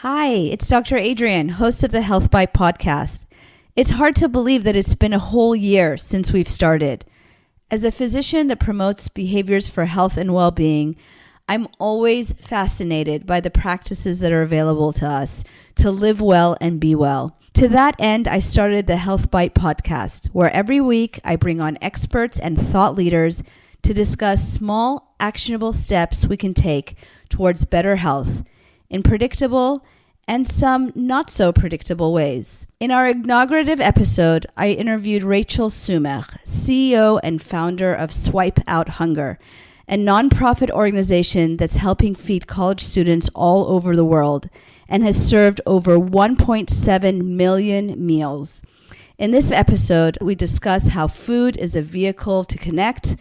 Hi, it's Dr. Adrienne, host of the Health Bite podcast. It's hard to believe that it's been a whole year since we've started. As a physician that promotes behaviors for health and well-being, I'm always fascinated by the practices that are available to us to live well and be well. To that end, I started the Health Bite podcast, where every week I bring on experts and thought leaders to discuss small, actionable steps we can take towards better health in predictable and some not so predictable ways. In our inaugurative episode, I interviewed Rachel Sumer, CEO and founder of Swipe Out Hunger, a nonprofit organization that's helping feed college students all over the world and has served over 1.7 million meals. In this episode, we discuss how food is a vehicle to connect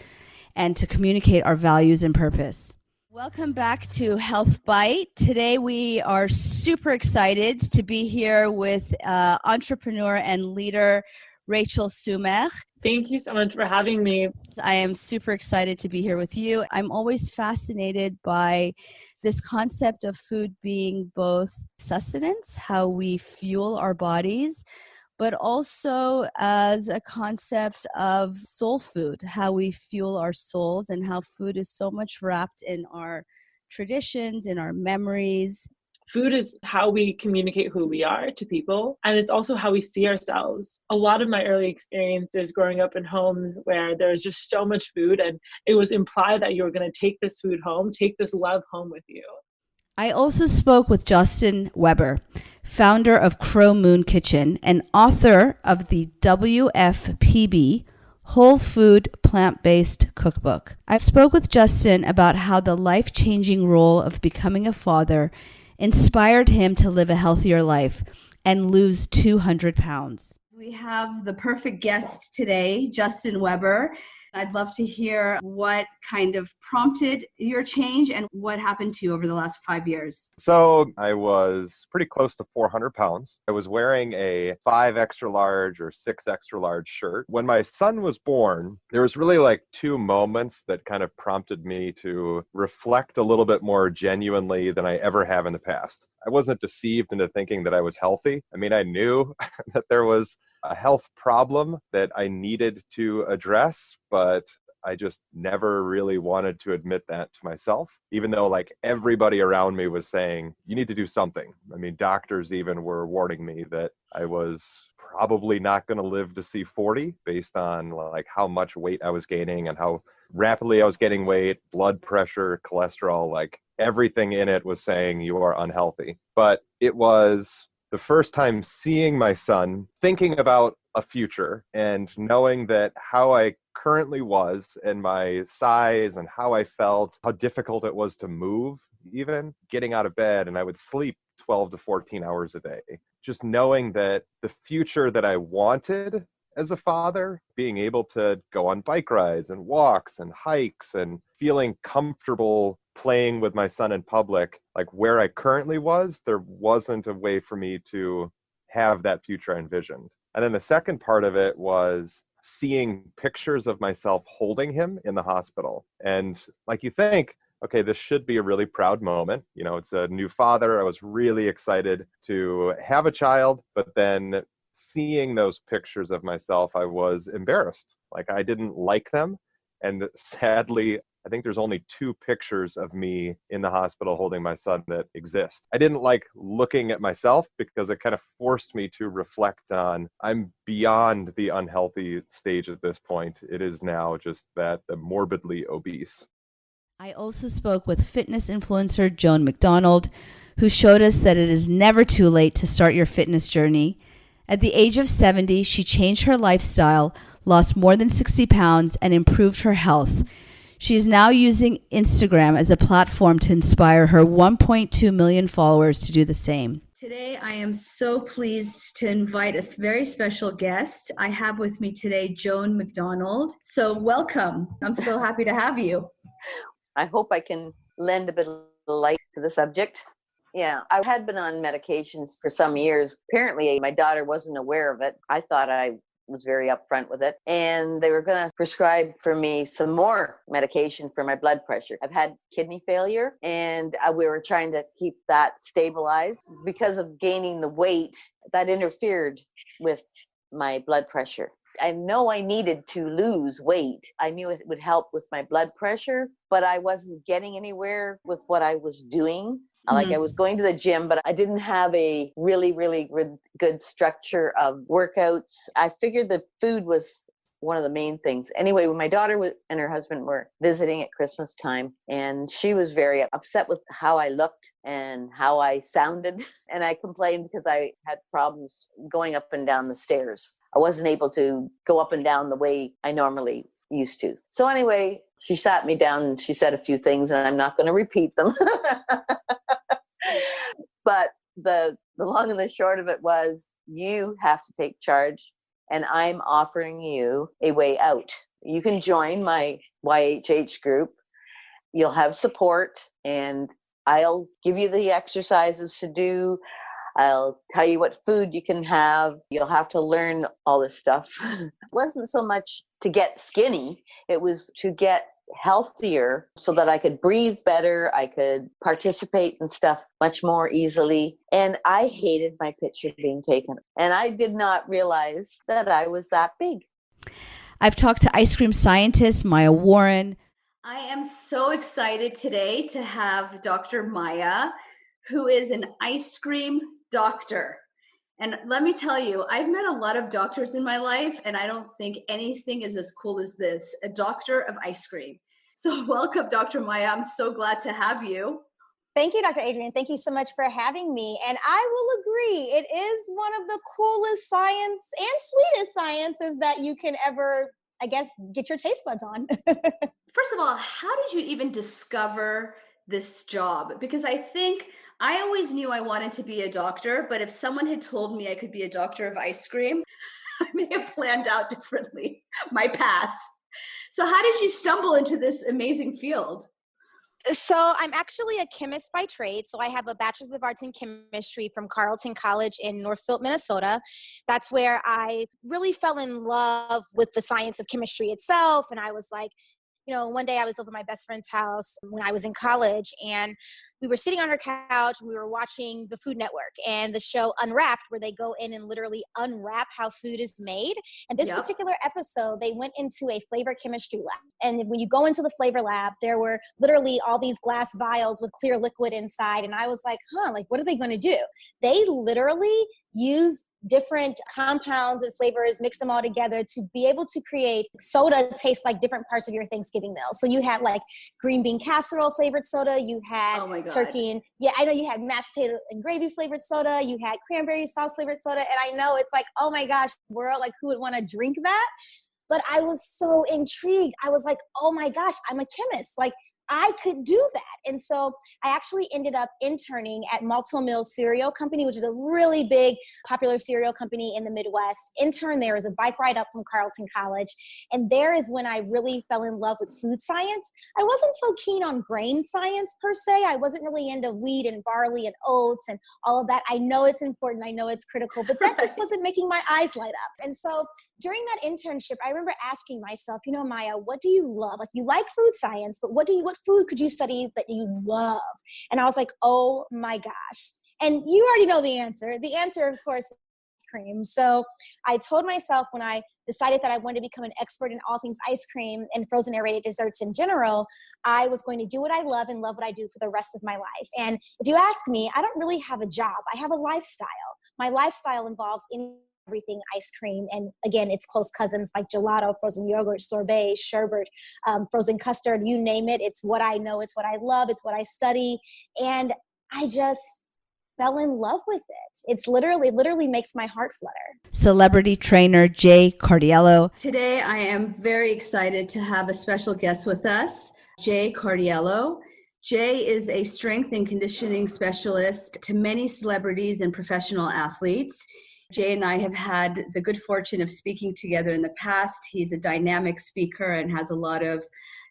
and to communicate our values and purpose. Welcome back to Health Bite. Today we are super excited to be here with entrepreneur and leader Rachel Sumer. Thank you so much for having me. I am super excited to be here with you. I'm always fascinated by this concept of food being both sustenance, how we fuel our bodies, but also as a concept of soul food, how we fuel our souls and how food is so much wrapped in our traditions, in our memories. Food is how we communicate who we are to people, and it's also how we see ourselves. A lot of my early experiences growing up in homes where there's just so much food, and it was implied that you were going to take this food home, take this love home with you. I also spoke with Justin Weber, founder of Crow Moon Kitchen and author of the WFPB Whole Food Plant-Based Cookbook. I spoke with Justin about how the life-changing role of becoming a father inspired him to live a healthier life and lose 200 pounds. We have the perfect guest today, Justin Weber. I'd love to hear what kind of prompted your change and what happened to you over the last 5 years. So I was pretty close to 400 pounds. I was wearing a 5 extra large or 6 extra large shirt. When my son was born, there was really like 2 moments that kind of prompted me to reflect a little bit more genuinely than I ever have in the past. I wasn't deceived into thinking that I was healthy. I mean, I knew that there was a health problem that I needed to address, but I just never really wanted to admit that to myself, even though like everybody around me was saying, you need to do something. I mean, doctors even were warning me that I was probably not going to live to see 40 based on like how much weight I was gaining and how rapidly I was gaining weight, blood pressure, cholesterol, like everything in it was saying you are unhealthy. But it was the first time seeing my son, thinking about a future and knowing that how I currently was and my size and how I felt, how difficult it was to move, even getting out of bed, and I would sleep 12 to 14 hours a day. Just knowing that the future that I wanted as a father, being able to go on bike rides and walks and hikes and feeling comfortable playing with my son in public, like where I currently was, there wasn't a way for me to have that future I envisioned. And then the second part of it was seeing pictures of myself holding him in the hospital. And like you think, okay, this should be a really proud moment. You know, it's a new father. I was really excited to have a child, but then seeing those pictures of myself, I was embarrassed. Like I didn't like them. And sadly, I think there's only 2 pictures of me in the hospital holding my son that exist. I didn't like looking at myself because it kind of forced me to reflect on, I'm beyond the unhealthy stage at this point. It is now just that the morbidly obese. I also spoke with fitness influencer Joan McDonald, who showed us that it is never too late to start your fitness journey. At the age of 70, she changed her lifestyle, lost more than 60 pounds, and improved her health. She is now using Instagram as a platform to inspire her 1.2 million followers to do the same. Today, I am so pleased to invite a very special guest. I have with me today Joan McDonald. So welcome. I'm so happy to have you. I hope I can lend a bit of light to the subject. Yeah, I had been on medications for some years. Apparently, my daughter wasn't aware of it. I thought I was very upfront with it. And they were going to prescribe for me some more medication for my blood pressure. I've had kidney failure, and we were trying to keep that stabilized. Because of gaining the weight, that interfered with my blood pressure. I know I needed to lose weight. I knew it would help with my blood pressure, but I wasn't getting anywhere with what I was doing. Like, I was going to the gym, but I didn't have a really, really good structure of workouts. I figured the food was one of the main things. Anyway, when my daughter and her husband were visiting at Christmas time, and she was very upset with how I looked and how I sounded. And I complained because I had problems going up and down the stairs. I wasn't able to go up and down the way I normally used to. So anyway, she sat me down and she said a few things, and I'm not going to repeat them. But the long and the short of it was, you have to take charge, and I'm offering you a way out. You can join my YHH group. You'll have support, and I'll give you the exercises to do. I'll tell you what food you can have. You'll have to learn all this stuff. It wasn't so much to get skinny. It was to get healthier so that I could breathe better. I could participate in stuff much more easily. And I hated my picture being taken. And I did not realize that I was that big. I've talked to ice cream scientist Maya Warren. I am so excited today to have Dr. Maya, who is an ice cream doctor. And let me tell you, I've met a lot of doctors in my life, and I don't think anything is as cool as this, a doctor of ice cream. So welcome, Dr. Maya. I'm so glad to have you. Thank you, Dr. Adrienne. Thank you so much for having me. And I will agree, it is one of the coolest science and sweetest sciences that you can ever, I guess, get your taste buds on. First of all, how did you even discover this job? Because I think I always knew I wanted to be a doctor, but if someone had told me I could be a doctor of ice cream, I may have planned out differently my path. So how did you stumble into this amazing field? So I'm actually a chemist by trade. So I have a bachelor's of arts in chemistry from Carleton College in Northfield, Minnesota. That's where I really fell in love with the science of chemistry itself. And I was like, one day I was over at my best friend's house when I was in college, and we were sitting on her couch and we were watching the Food Network and the show Unwrapped, where they go in and literally unwrap how food is made. And this particular episode, they went into a flavor chemistry lab. And when you go into the flavor lab, there were literally all these glass vials with clear liquid inside. And I was like, what are they going to do? They literally use different compounds and flavors, mix them all together to be able to create soda taste like different parts of your Thanksgiving meal. So you had like green bean casserole flavored soda, you had turkey and you had mashed potato and gravy flavored soda, you had cranberry sauce flavored soda. And I know it's like, oh my gosh, world, like who would want to drink that? But I was so intrigued. I was like, oh my gosh, I'm a chemist. Like, I could do that. And so I actually ended up interning at Malto Mill Cereal Company, which is a really big, popular cereal company in the Midwest. Interned there as a bike ride up from Carleton College. And there is when I really fell in love with food science. I wasn't so keen on grain science per se. I wasn't really into wheat and barley and oats and all of that. I know it's important. I know it's critical, but that just wasn't making my eyes light up. And so during that internship, I remember asking myself, Maya, what do you love? Like, you like food science, but what food could you study that you love? And I was like, oh my gosh. And you already know the answer. The answer, of course, is ice cream. So I told myself when I decided that I wanted to become an expert in all things ice cream and frozen aerated desserts in general, I was going to do what I love and love what I do for the rest of my life. And if you ask me, I don't really have a job. I have a lifestyle. My lifestyle involves everything ice cream. And again, it's close cousins like gelato, frozen yogurt, sorbet, sherbet, frozen custard, you name it. It's what I know. It's what I love. It's what I study. And I just fell in love with it. It's literally makes my heart flutter. Celebrity trainer Jay Cardiello. Today, I am very excited to have a special guest with us, Jay Cardiello. Jay is a strength and conditioning specialist to many celebrities and professional athletes. Jay and I have had the good fortune of speaking together in the past. He's a dynamic speaker and has a lot of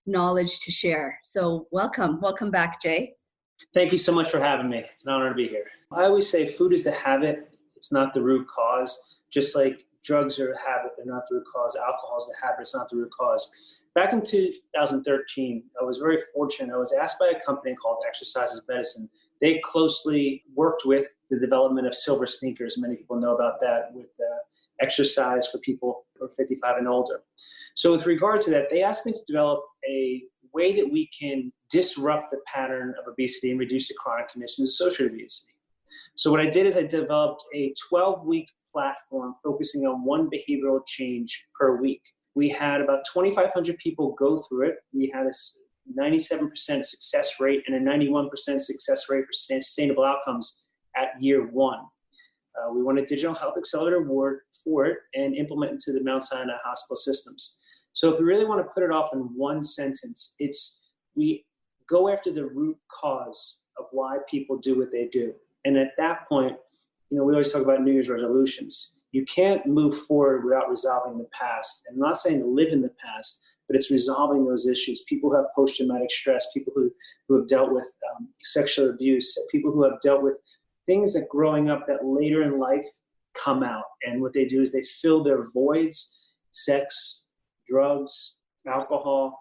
knowledge to share. So welcome back, Jay. Thank you so much for having me. It's an honor to be here. I always say food is the habit. It's not the root cause. Just like drugs are a habit, they're not the root cause. Alcohol is the habit, it's not the root cause. Back in 2013, I was very fortunate. I was asked by a company called Exercise is Medicine. They closely worked with the development of silver sneakers. Many people know about that with exercise for people who are 55 and older. So with regard to that, they asked me to develop a way that we can disrupt the pattern of obesity and reduce the chronic conditions associated with obesity. So what I did is I developed a 12-week platform focusing on one behavioral change per week. We had about 2,500 people go through it. We had a 97% success rate and a 91% success rate for sustainable outcomes at year one. We won a Digital Health Accelerator Award for it and implement into the Mount Sinai hospital systems. So if we really want to put it off in one sentence, it's we go after the root cause of why people do what they do. And at that point, we always talk about New Year's resolutions. You can't move forward without resolving the past. And I'm not saying to live in the past, but it's resolving those issues. People who have post-traumatic stress, people who have dealt with sexual abuse, people who have dealt with things that growing up that later in life come out. And what they do is they fill their voids, sex, drugs, alcohol,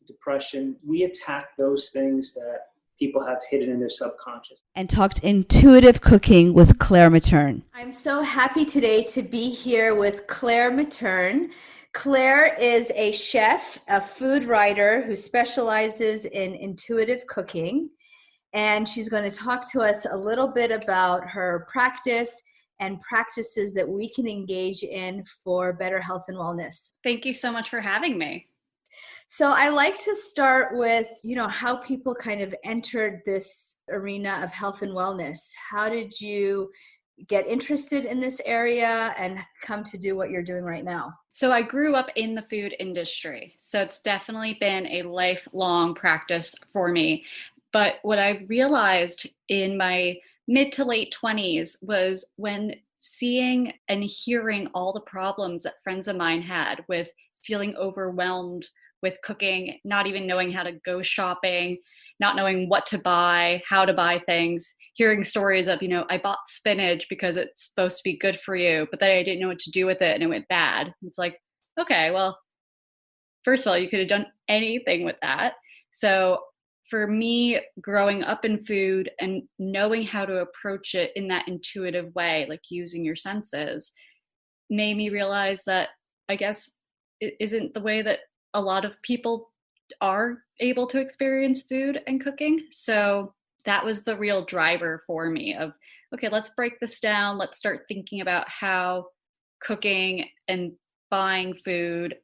depression. We attack those things that people have hidden in their subconscious. And talked intuitive cooking with Claire Materne. I'm so happy today to be here with Claire Materne. Claire is a chef, a food writer who specializes in intuitive cooking. And she's going to talk to us a little bit about her practice and practices that we can engage in for better health and wellness. Thank you so much for having me. So I like to start with, how people kind of entered this arena of health and wellness. How did you get interested in this area and come to do what you're doing right now? So I grew up in the food industry. So it's definitely been a lifelong practice for me. But what I realized in my mid to late 20s was when seeing and hearing all the problems that friends of mine had with feeling overwhelmed with cooking, not even knowing how to go shopping, not knowing what to buy, how to buy things, hearing stories of, I bought spinach because it's supposed to be good for you, but then I didn't know what to do with it and it went bad. It's like, okay, well, first of all, you could have done anything with that. So for me, growing up in food and knowing how to approach it in that intuitive way, like using your senses, made me realize that I guess it isn't the way that a lot of people are able to experience food and cooking. So that was the real driver for me of, okay, let's break this down. Let's start thinking about how cooking and buying food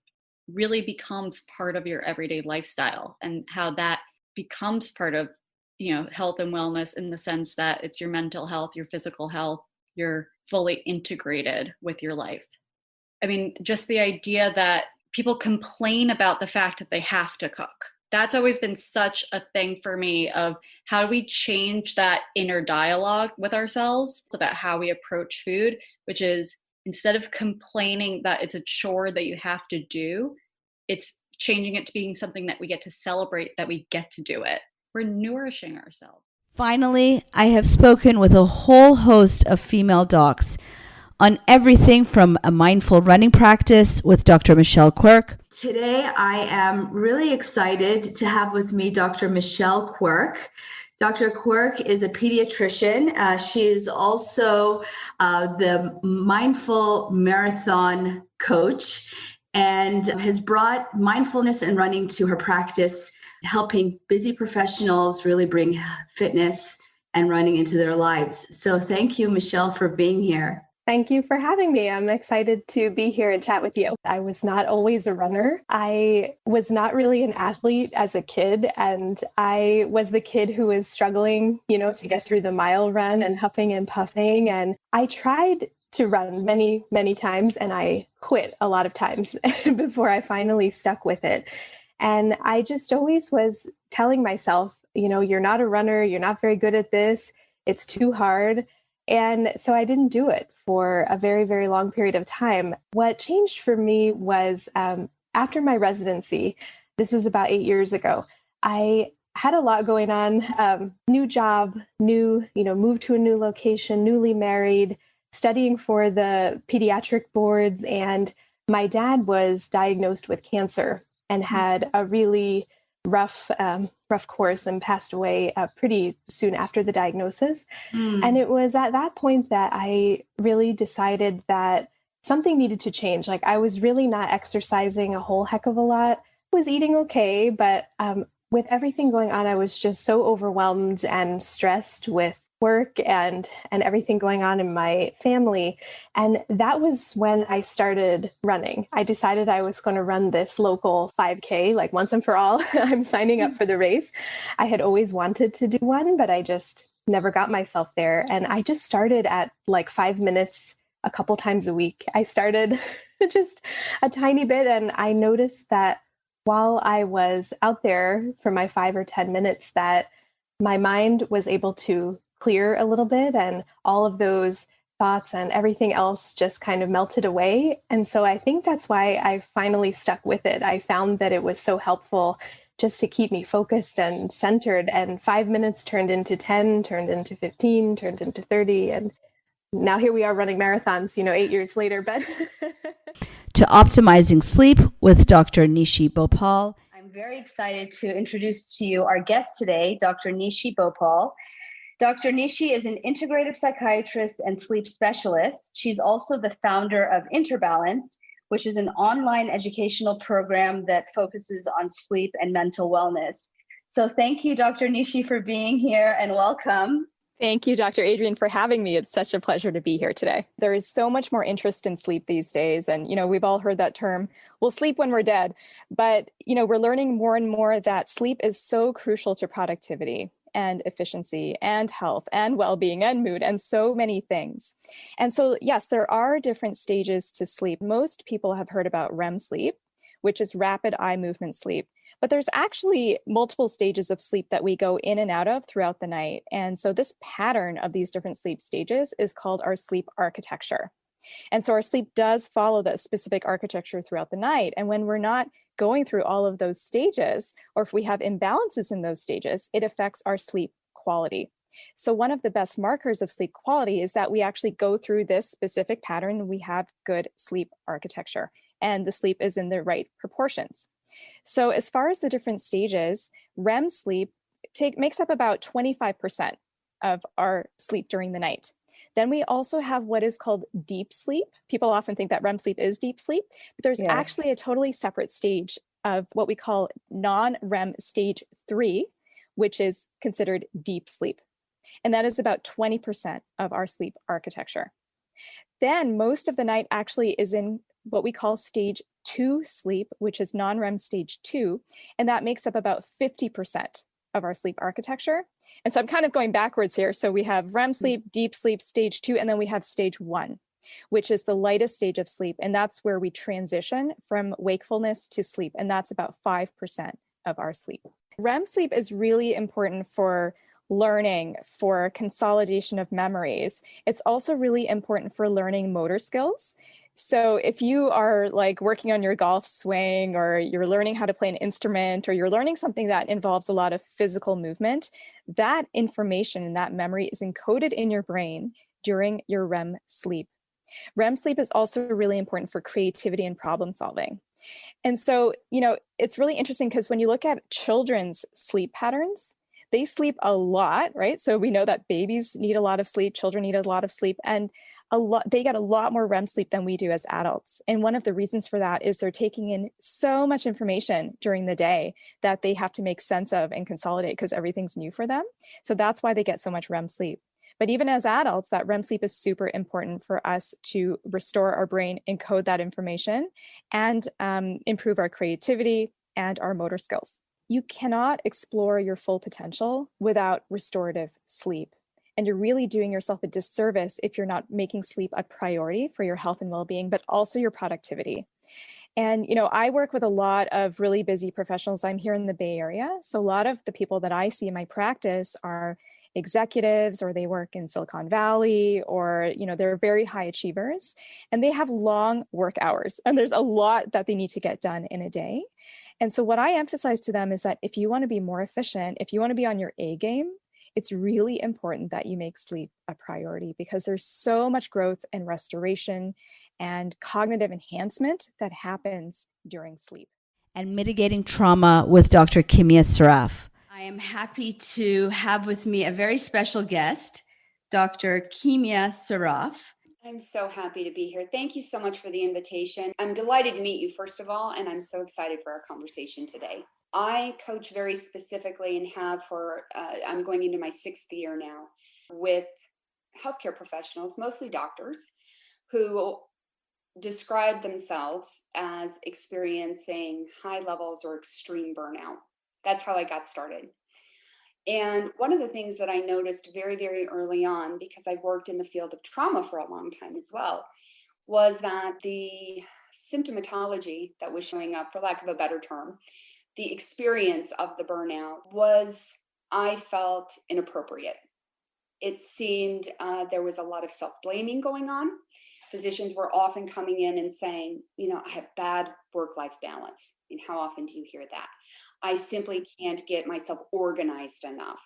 really becomes part of your everyday lifestyle and how that becomes part of, health and wellness in the sense that it's your mental health, your physical health, you're fully integrated with your life. I mean, just the idea that people complain about the fact that they have to cook. That's always been such a thing for me of how do we change that inner dialogue with ourselves about how we approach food, which is instead of complaining that it's a chore that you have to do, it's changing it to being something that we get to celebrate, that we get to do it. We're nourishing ourselves. Finally, I have spoken with a whole host of female docs on everything from a mindful running practice with Dr. Michelle Quirk. Today, I am really excited to have with me Dr. Michelle Quirk. Dr. Quirk is a pediatrician. She is also the mindful marathon coach and has brought mindfulness and running to her practice, helping busy professionals really bring fitness and running into their lives. So thank you, Michelle, for being here. Thank you for having me. I'm excited to be here and chat with you. I was not always a runner. I was not really an athlete as a kid, and I was the kid who was struggling, to get through the mile run and huffing and puffing. And I tried to run many, many times, and I quit a lot of times before I finally stuck with it. And I just always was telling myself, you're not a runner, you're not very good at this, it's too hard. And so I didn't do it for a very, very long period of time. What changed for me was after my residency, this was about 8 years ago, I had a lot going on, new job, moved to a new location, newly married, studying for the pediatric boards, and my dad was diagnosed with cancer and had a really rough course and passed away pretty soon after the diagnosis. And it was at that point that I really decided that something needed to change. Like, I was really not exercising a whole heck of a lot, was eating okay, but with everything going on, I was just so overwhelmed and stressed with work and everything going on in my family. And that was when I started running. I decided I was going to run this local 5K, like once and for all. I'm signing up for the race. I had always wanted to do one, but I just never got myself there. And I just started at like 5 minutes a couple times a week. I started just a tiny bit, and I noticed that while I was out there for my 5 or 10 minutes, that my mind was able to clear a little bit, and all of those thoughts and everything else just kind of melted away. And so I think that's why I finally stuck with it. I found that it was so helpful just to keep me focused and centered. And 5 minutes turned into 10, turned into 15, turned into 30. And now here we are running marathons, 8 years later. But To Optimizing Sleep with Dr. Nishi Bhopal. I'm very excited to introduce to you our guest today, Dr. Nishi Bhopal. Dr. Nishi is an integrative psychiatrist and sleep specialist. She's also the founder of Interbalance, which is an online educational program that focuses on sleep and mental wellness. So thank you, Dr. Nishi, for being here, and welcome. Thank you, Dr. Adrienne, for having me. It's such a pleasure to be here today. There is so much more interest in sleep these days. And, we've all heard that term, we'll sleep when we're dead. But, we're learning more and more that sleep is so crucial to productivity and efficiency and health and well-being and mood and so many things. And so, yes, there are different stages to sleep. Most people have heard about REM sleep, which is rapid eye movement sleep. But there's actually multiple stages of sleep that we go in and out of throughout the night. And so this pattern of these different sleep stages is called our sleep architecture. And so our sleep does follow that specific architecture throughout the night. And when we're not going through all of those stages, or if we have imbalances in those stages, it affects our sleep quality. So one of the best markers of sleep quality is that we actually go through this specific pattern and we have good sleep architecture, and the sleep is in the right proportions. So as far as the different stages, REM sleep makes up about 25% of our sleep during the night. Then we also have what is called deep sleep. People often think that REM sleep is deep sleep, but there's actually a totally separate stage of what we call non-REM stage 3, which is considered deep sleep. And that is about 20% of our sleep architecture. Then most of the night actually is in what we call stage 2 sleep, which is non-REM stage 2, and that makes up about 50% of our sleep architecture. And so I'm kind of going backwards here. So we have REM sleep, deep sleep, stage 2, and then we have stage 1, which is the lightest stage of sleep. And that's where we transition from wakefulness to sleep. And that's about 5% of our sleep. REM sleep is really important for learning, for consolidation of memories. It's also really important for learning motor skills. So if you are like working on your golf swing, or you're learning how to play an instrument, or you're learning something that involves a lot of physical movement, that information and that memory is encoded in your brain during your REM sleep. REM sleep is also really important for creativity and problem solving. And so, it's really interesting because when you look at children's sleep patterns, they sleep a lot, right? So we know that babies need a lot of sleep, children need a lot of sleep, and they get a lot more REM sleep than we do as adults. And one of the reasons for that is they're taking in so much information during the day that they have to make sense of and consolidate because everything's new for them. So that's why they get so much REM sleep. But even as adults, that REM sleep is super important for us to restore our brain, encode that information, and improve our creativity and our motor skills. You cannot explore your full potential without restorative sleep. And you're really doing yourself a disservice if you're not making sleep a priority for your health and well-being, but also your productivity. And, I work with a lot of really busy professionals. I'm here in the Bay Area. So a lot of the people that I see in my practice are executives, or they work in Silicon Valley, or, they're very high achievers, and they have long work hours, and there's a lot that they need to get done in a day. And so what I emphasize to them is that if you want to be more efficient, if you want to be on your A game, it's really important that you make sleep a priority because there's so much growth and restoration and cognitive enhancement that happens during sleep. And mitigating trauma with Dr. Kimia Saraf. I am happy to have with me a very special guest, Dr. Kimia Saraf. I'm so happy to be here. Thank you so much for the invitation. I'm delighted to meet you, first of all, and I'm so excited for our conversation today. I coach very specifically and have for, I'm going into my 6th year now, with healthcare professionals, mostly doctors, who describe themselves as experiencing high levels or extreme burnout. That's how I got started. And one of the things that I noticed very, very early on, because I've worked in the field of trauma for a long time as well, was that the symptomatology that was showing up, for lack of a better term, the experience of the burnout was, I felt, inappropriate. It seemed there was a lot of self-blaming going on. Physicians were often coming in and saying, I have bad work-life balance. And how often do you hear that? I simply can't get myself organized enough.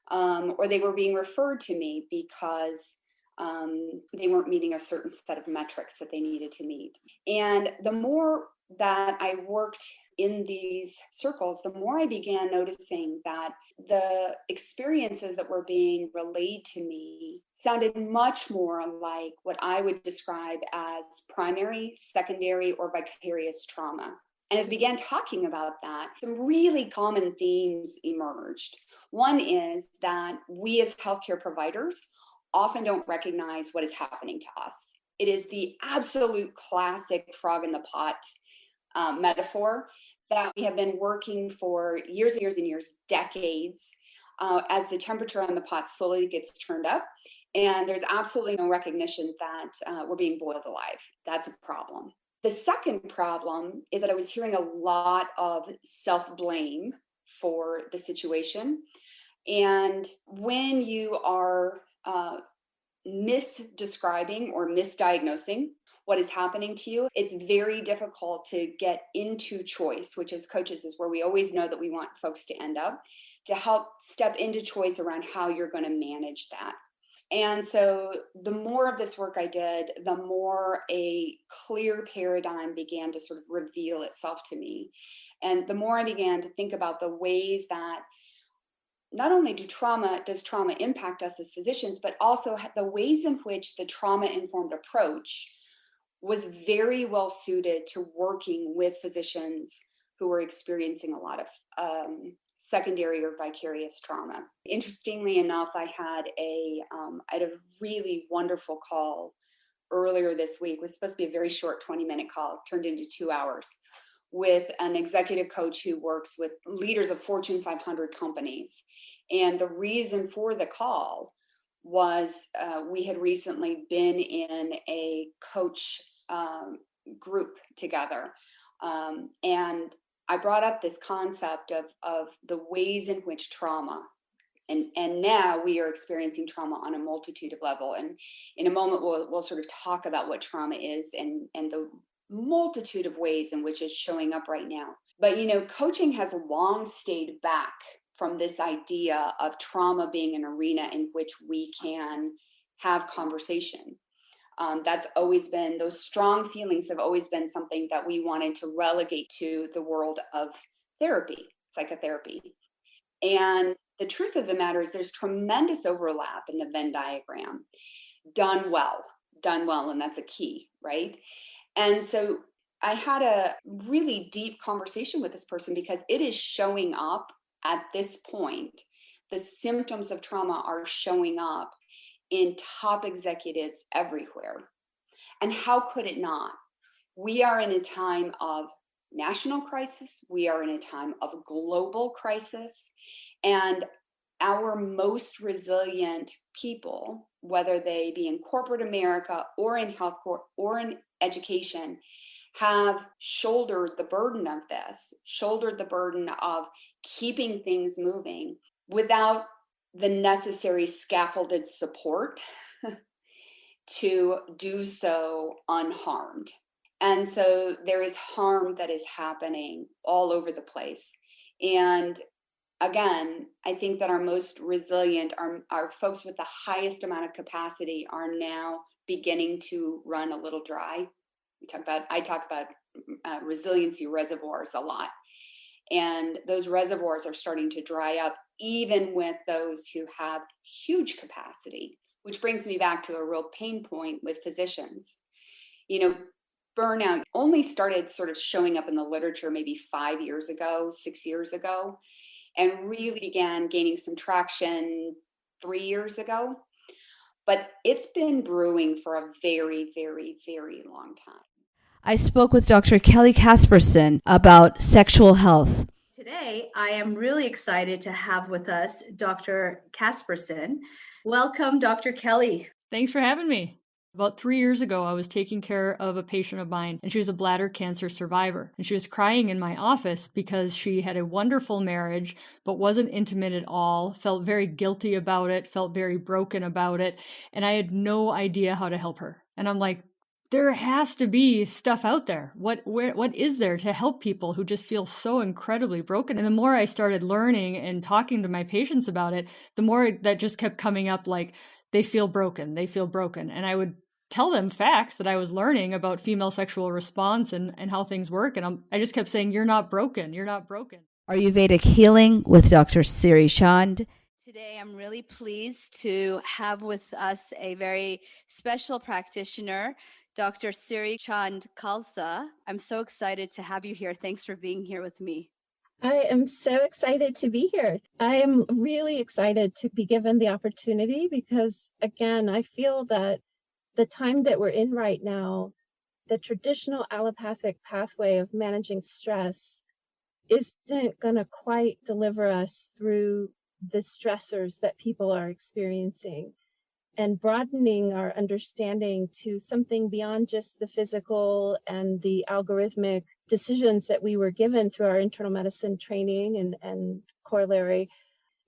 Or they were being referred to me because they weren't meeting a certain set of metrics that they needed to meet. And the more that I worked in these circles, the more I began noticing that the experiences that were being relayed to me sounded much more like what I would describe as primary, secondary, or vicarious trauma. And as I began talking about that, some really common themes emerged. One is that we as healthcare providers often don't recognize what is happening to us. It is the absolute classic frog in the pot metaphor that we have been working for years and years and years, decades, as the temperature on the pot slowly gets turned up. And there's absolutely no recognition that we're being boiled alive. That's a problem. The second problem is that I was hearing a lot of self-blame for the situation. And when you are misdescribing or misdiagnosing what is happening to you, it's very difficult to get into choice, which as coaches is where we always know that we want folks to end up, to help step into choice around how you're going to manage that. And so the more of this work I did, the more a clear paradigm began to sort of reveal itself to me. And the more I began to think about the ways that not only does trauma impact us as physicians, but also the ways in which the trauma-informed approach was very well suited to working with physicians who were experiencing a lot of secondary or vicarious trauma. Interestingly enough, I had a really wonderful call earlier this week. It was supposed to be a very short 20-minute call, turned into 2 hours, with an executive coach who works with leaders of Fortune 500 companies. And the reason for the call was we had recently been in a coach group together. And I brought up this concept of the ways in which trauma, and now we are experiencing trauma on a multitude of levels. And in a moment, we'll sort of talk about what trauma is and the multitude of ways in which it's showing up right now. But, coaching has long stayed back from this idea of trauma being an arena in which we can have conversation. That's always been, those strong feelings have always been something that we wanted to relegate to the world of therapy, psychotherapy. And the truth of the matter is there's tremendous overlap in the Venn diagram, done well, and that's a key, right? And so I had a really deep conversation with this person because it is showing up at this point. The symptoms of trauma are showing up in top executives everywhere. And how could it not? We are in a time of national crisis. We are in a time of global crisis. And our most resilient people, whether they be in corporate America or in healthcare or in education, have shouldered the burden of this, shouldered the burden of keeping things moving without the necessary scaffolded support to do so unharmed. And so there is harm that is happening all over the place. And again, I think that our most resilient, our folks with the highest amount of capacity are now beginning to run a little dry. I talk about resiliency reservoirs a lot. And those reservoirs are starting to dry up, even with those who have huge capacity, which brings me back to a real pain point with physicians. You know, burnout only started sort of showing up in the literature maybe 5 years ago, 6 years ago, and really began gaining some traction 3 years ago. But it's been brewing for a very, very, very long time. I spoke with Dr. Kelly Casperson about sexual health. Today, I am really excited to have with us Dr. Casperson. Welcome, Dr. Kelly. Thanks for having me. About 3 years ago, I was taking care of a patient of mine, and she was a bladder cancer survivor. And she was crying in my office because she had a wonderful marriage, but wasn't intimate at all, felt very guilty about it, felt very broken about it, and I had no idea how to help her. And I'm like, there has to be stuff out there. What is there to help people who just feel so incredibly broken? And the more I started learning and talking to my patients about it, the more that just kept coming up, like, they feel broken. And I would tell them facts that I was learning about female sexual response and how things work. And I just kept saying, you're not broken. Ayurvedic Healing with Dr. Siri Chand. Today, I'm really pleased to have with us a very special practitioner, Dr. Siri Chand Khalsa. I'm so excited to have you here. Thanks for being here with me. I am so excited to be here. I am really excited to be given the opportunity because, again, I feel that the time that we're in right now, the traditional allopathic pathway of managing stress isn't going to quite deliver us through the stressors that people are experiencing. And broadening our understanding to something beyond just the physical and the algorithmic decisions that we were given through our internal medicine training and corollary,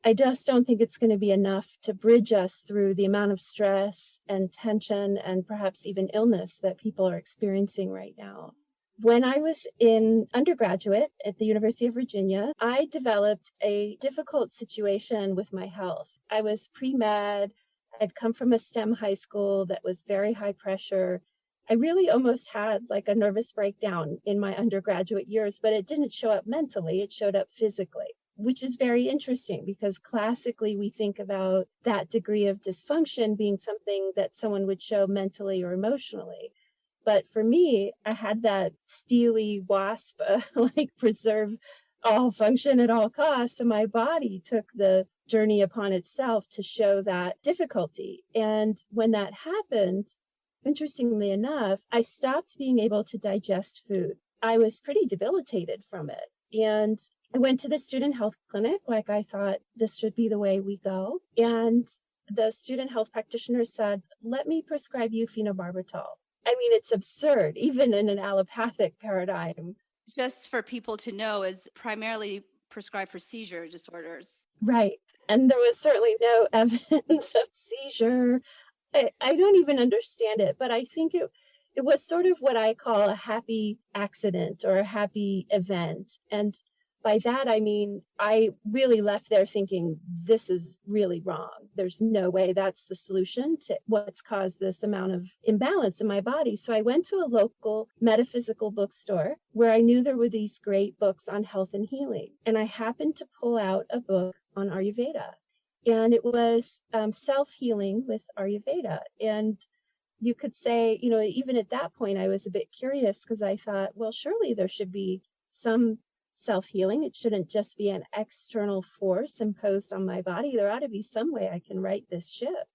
I just don't think it's going to be enough to bridge us through the amount of stress and tension and perhaps even illness that people are experiencing right now. When I was in undergraduate at the University of Virginia, I developed a difficult situation with my health. I was pre-med. I'd come from a STEM high school that was very high pressure. I really almost had like a nervous breakdown in my undergraduate years, but it didn't show up mentally. It showed up physically, which is very interesting because classically we think about that degree of dysfunction being something that someone would show mentally or emotionally. But for me, I had that steely wasp, like preserve all function at all costs. So my body took the journey upon itself to show that difficulty. And when that happened, interestingly enough, I stopped being able to digest food. I was pretty debilitated from it. And I went to the student health clinic, like I thought this should be the way we go. And the student health practitioner said, let me prescribe you phenobarbital. I mean, it's absurd, even in an allopathic paradigm. Just for people to know, is primarily prescribed for seizure disorders. Right. And there was certainly no evidence of seizure. I don't even understand it, but I think it was sort of what I call a happy accident or a happy event. And by that, I mean, I really left there thinking, this is really wrong. There's no way that's the solution to what's caused this amount of imbalance in my body. So I went to a local metaphysical bookstore where I knew there were these great books on health and healing. And I happened to pull out a book on Ayurveda. And it was Self-Healing with Ayurveda. And you could say, you know, even at that point, I was a bit curious because I thought, well, surely there should be some self-healing. It shouldn't just be an external force imposed on my body. There ought to be some way I can right this ship.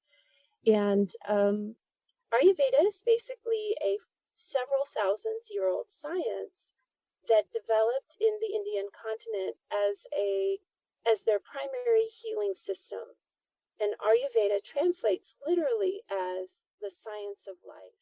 And Ayurveda is basically a several thousands-year-old science that developed in the Indian continent as their primary healing system. And Ayurveda translates literally as the science of life.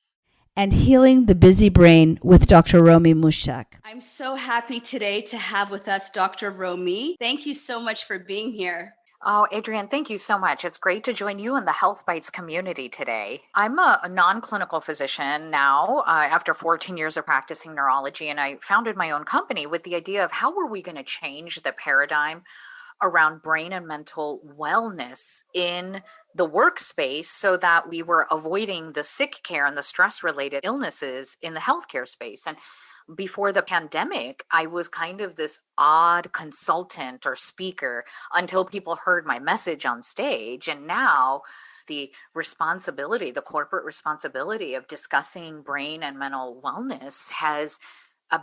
And Healing the Busy Brain with Dr. Romy Mushak. I'm so happy today to have with us Dr. Romy. Thank you so much for being here. Oh, Adrienne, thank you so much. It's great to join you in the Health Bites community today. I'm a non-clinical physician now after 14 years of practicing neurology, and I founded my own company with the idea of how were we going to change the paradigm around brain and mental wellness in the workspace so that we were avoiding the sick care and the stress related illnesses in the healthcare space. And before the pandemic, I was kind of this odd consultant or speaker until people heard my message on stage. And now the responsibility, the corporate responsibility of discussing brain and mental wellness has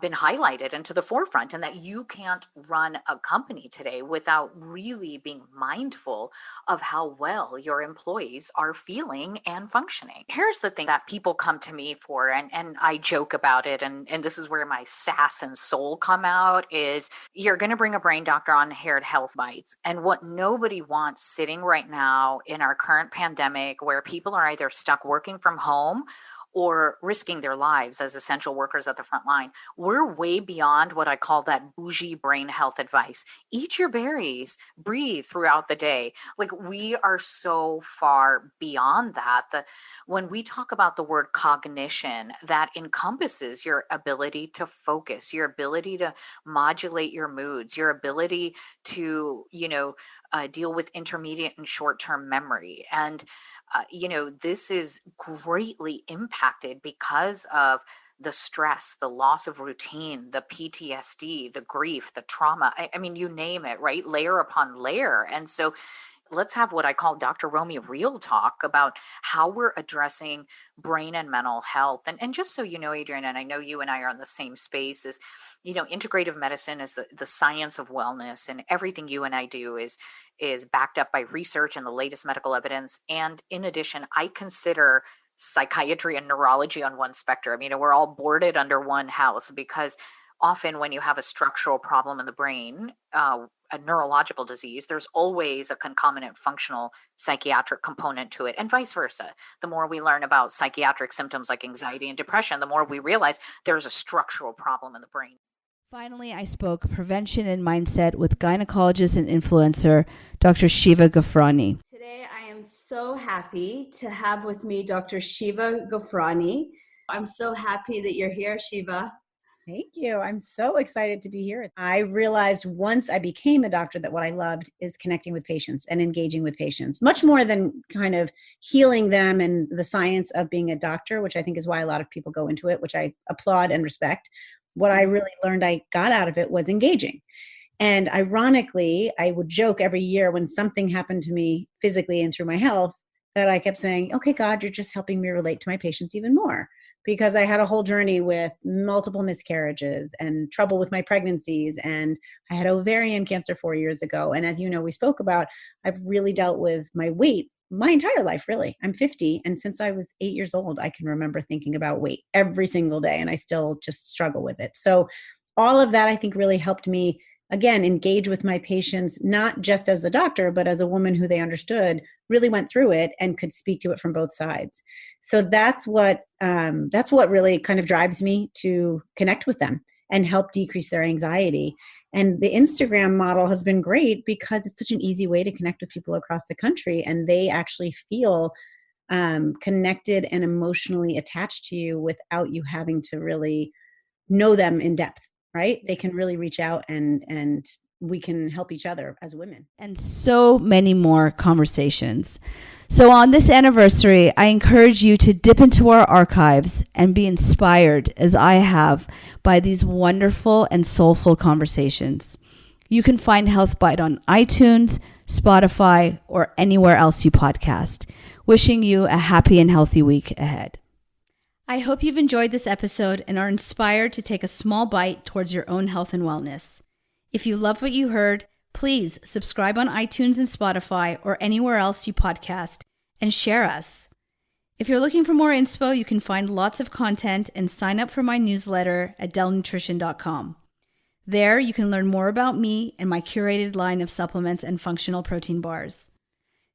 been highlighted and to the forefront, and that you can't run a company today without really being mindful of how well your employees are feeling and functioning. Here's the thing that people come to me for, and I joke about it, and this is where my sass and soul come out, is you're going to bring a brain doctor on here at Health Bites. And what nobody wants sitting right now in our current pandemic, where people are either stuck working from home or risking their lives as essential workers at the front line. We're way beyond what I call that bougie brain health advice. Eat your berries, breathe throughout the day. Like, we are so far beyond that. When we talk about the word cognition, that encompasses your ability to focus, your ability to modulate your moods, your ability to, deal with intermediate and short-term memory. And this is greatly impacted because of the stress, the loss of routine, the PTSD, the grief, the trauma. I mean, you name it, right? Layer upon layer. And so let's have what I call Dr. Romy Real Talk about how we're addressing brain and mental health. And just so you know, Adrienne, and I know you and I are on the same space, is, integrative medicine is the science of wellness, and everything you and I do is backed up by research and the latest medical evidence. And in addition, I consider psychiatry and neurology on one spectrum. We're all boarded under one house, because often when you have a structural problem in the brain, a neurological disease, there's always a concomitant functional psychiatric component to it, and vice versa. The more we learn about psychiatric symptoms like anxiety and depression, the more we realize there's a structural problem in the brain. Finally, I spoke prevention and mindset with gynecologist and influencer, Dr. Shieva Ghofrany. Today, I am so happy to have with me Dr. Shieva Ghofrany. I'm so happy that you're here, Shieva. Thank you. I'm so excited to be here. I realized once I became a doctor that what I loved is connecting with patients and engaging with patients, much more than kind of healing them and the science of being a doctor, which I think is why a lot of people go into it, which I applaud and respect. What I really learned I got out of it was engaging. And ironically, I would joke every year when something happened to me physically and through my health that I kept saying, okay, God, you're just helping me relate to my patients even more. Because I had a whole journey with multiple miscarriages and trouble with my pregnancies. And I had ovarian cancer 4 years ago. And as you know, we spoke about, I've really dealt with my weight my entire life, really. I'm 50. And since I was 8 years old, I can remember thinking about weight every single day. And I still just struggle with it. So all of that, I think, really helped me, again, engage with my patients, not just as the doctor, but as a woman who they understood, really went through it and could speak to it from both sides. So that's what really kind of drives me to connect with them and help decrease their anxiety. And the Instagram model has been great because it's such an easy way to connect with people across the country, and they actually feel connected and emotionally attached to you without you having to really know them in depth. Right? They can really reach out and we can help each other as women. And so many more conversations. So on this anniversary, I encourage you to dip into our archives and be inspired, as I have, by these wonderful and soulful conversations. You can find Health Bite on iTunes, Spotify, or anywhere else you podcast. Wishing you a happy and healthy week ahead. I hope you've enjoyed this episode and are inspired to take a small bite towards your own health and wellness. If you love what you heard, please subscribe on iTunes and Spotify or anywhere else you podcast and share us. If you're looking for more inspo, you can find lots of content and sign up for my newsletter at delnutrition.com. There, you can learn more about me and my curated line of supplements and functional protein bars.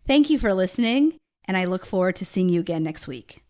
Thank you for listening, and I look forward to seeing you again next week.